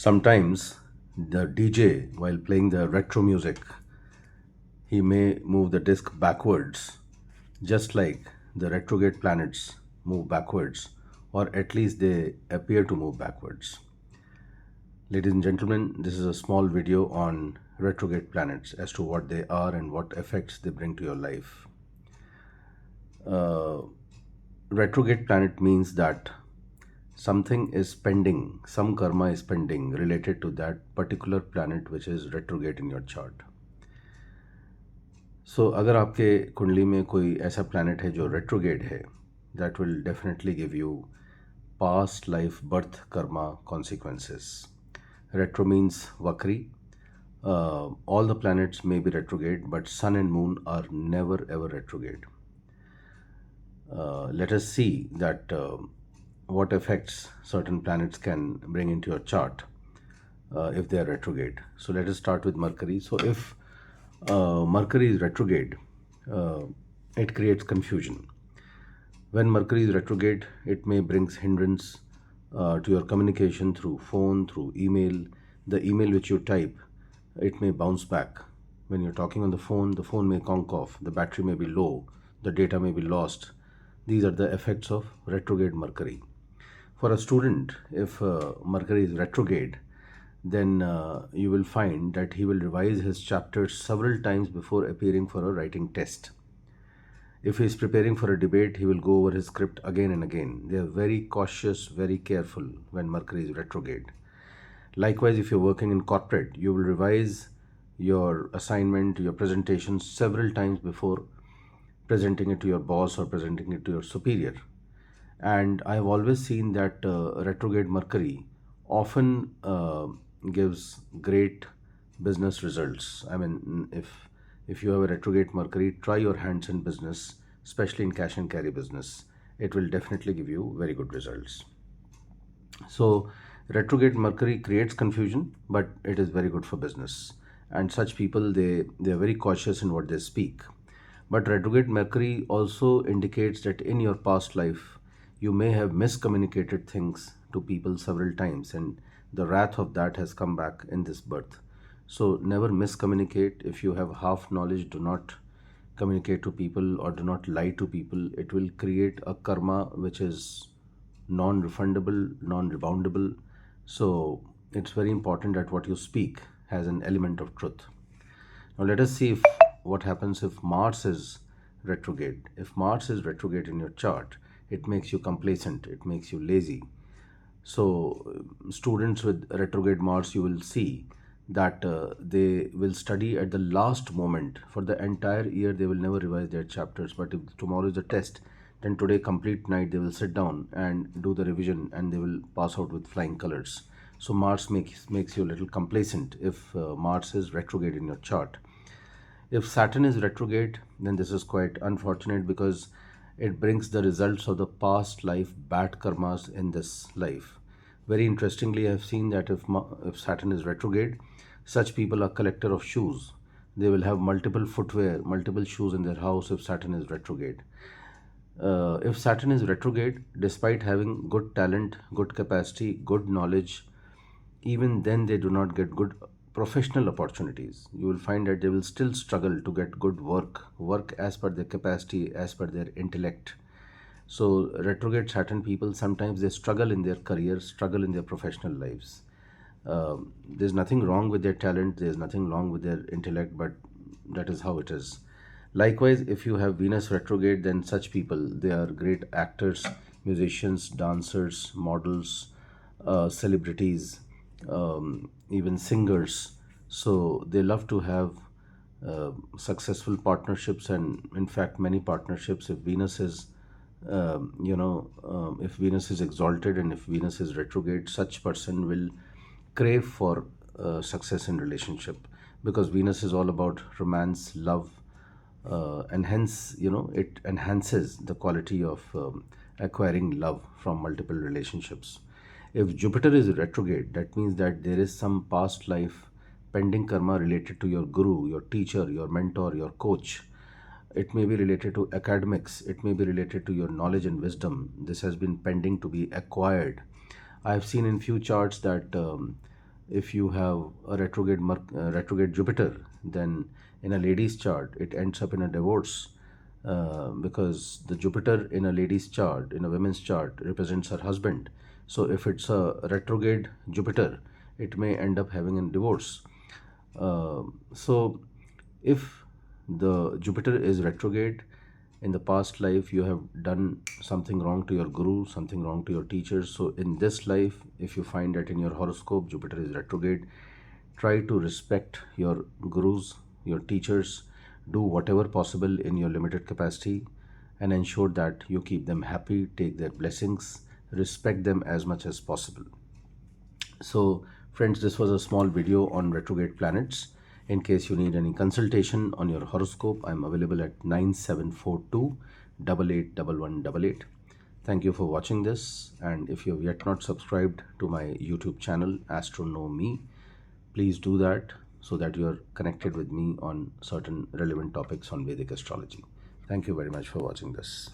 Sometimes the DJ, while playing the retro music, he may move the disc backwards, just like the retrograde planets move backwards, or at least they appear to move backwards. Ladies and gentlemen, this is a small video on retrograde planets as to what they are and what effects they bring to your life. Uh, Retrograde planet means that something is pending, some karma is pending related to that particular planet which is retrograde in your chart. So अगर आपके कुंडली में कोई ऐसा planet है जो retrograde है, that will definitely give you past life birth karma consequences. Retro means vakri. All the planets may be retrograde, but sun and moon are never ever retrograde. Let us see that what effects certain planets can bring into your chart if they are retrograde. So let us start with Mercury. So if Mercury is retrograde, it creates confusion. When Mercury is retrograde, it may bring hindrance to your communication through phone, through email. The email which you type, it may bounce back. When you're talking on the phone may conk off, the battery may be low, the data may be lost. These are the effects of retrograde Mercury. For a student, if Mercury is retrograde, then you will find that he will revise his chapters several times before appearing for a writing test. If he is preparing for a debate, he will go over his script again and again. They are very cautious, very careful when Mercury is retrograde. Likewise, if you're working in corporate, you will revise your assignment, your presentation several times before presenting it to your boss or presenting it to your superior. And I've always seen that retrograde Mercury often gives great business results. I mean, if you have a retrograde Mercury, try your hands in business, especially in cash and carry business. It will definitely give you very good results. So retrograde Mercury creates confusion, but it is very good for business. And such people, they are very cautious in what they speak. But retrograde Mercury also indicates that in your past life, you may have miscommunicated things to people several times, and the wrath of that has come back in this birth. So never miscommunicate. If you have half knowledge, do not communicate to people or do not lie to people. It will create a karma which is non-refundable, non-reboundable. So it's very important that what you speak has an element of truth. Now let us see if what happens if Mars is retrograde. If Mars is retrograde in your chart, it makes you complacent, it makes you lazy. So students with retrograde Mars, you will see that they will study at the last moment. For the entire year, they will never revise their chapters. But if tomorrow is the test, then today complete night they will sit down and do the revision and they will pass out with flying colors. So Mars makes you a little complacent if Mars is retrograde in your chart. If Saturn is retrograde, then this is quite unfortunate because it brings the results of the past life bad karmas in this life. Very interestingly, I have seen that if Saturn is retrograde, such people are collector of shoes. They will have multiple footwear, multiple shoes in their house if Saturn is retrograde. If Saturn is retrograde, despite having good talent, good capacity, good knowledge, even then they do not get good professional opportunities. You will find that they will still struggle to get good work as per their capacity, as per their intellect. So retrograde Saturn people, sometimes they struggle in their career, struggle in their professional lives. There's nothing wrong with their talent, there's nothing wrong with their intellect, but that is how it is. Likewise, if you have Venus retrograde, then such people, they are great actors, musicians, dancers, models, celebrities, even singers. So they love to have successful partnerships, and in fact many partnerships. If Venus is if Venus is exalted and if Venus is retrograde, such person will crave for success in relationship, because Venus is all about romance, love, and hence it enhances the quality of acquiring love from multiple relationships. If Jupiter is retrograde, that means that there is some past life pending karma related to your guru, your teacher, your mentor, your coach. It may be related to academics, it may be related to your knowledge and wisdom. This has been pending to be acquired. I have seen in few charts that if you have a retrograde Jupiter, then in a lady's chart, it ends up in a divorce, because the Jupiter in a lady's chart, in a woman's chart, represents her husband. So if it's a retrograde Jupiter, it may end up having a divorce. So if the Jupiter is retrograde, in the past life you have done something wrong to your guru, something wrong to your teachers. So in this life, if you find that in your horoscope Jupiter is retrograde, try to respect your gurus, your teachers, do whatever possible in your limited capacity, and ensure that you keep them happy, take their blessings, respect them as much as possible. So, friends, this was a small video on retrograde planets. In case you need any consultation on your horoscope, I'm available at 9742 881188. Thank you for watching this. And if you have yet not subscribed to my YouTube channel, Astro Me, please do that so that you are connected with me on certain relevant topics on Vedic astrology. Thank you very much for watching this.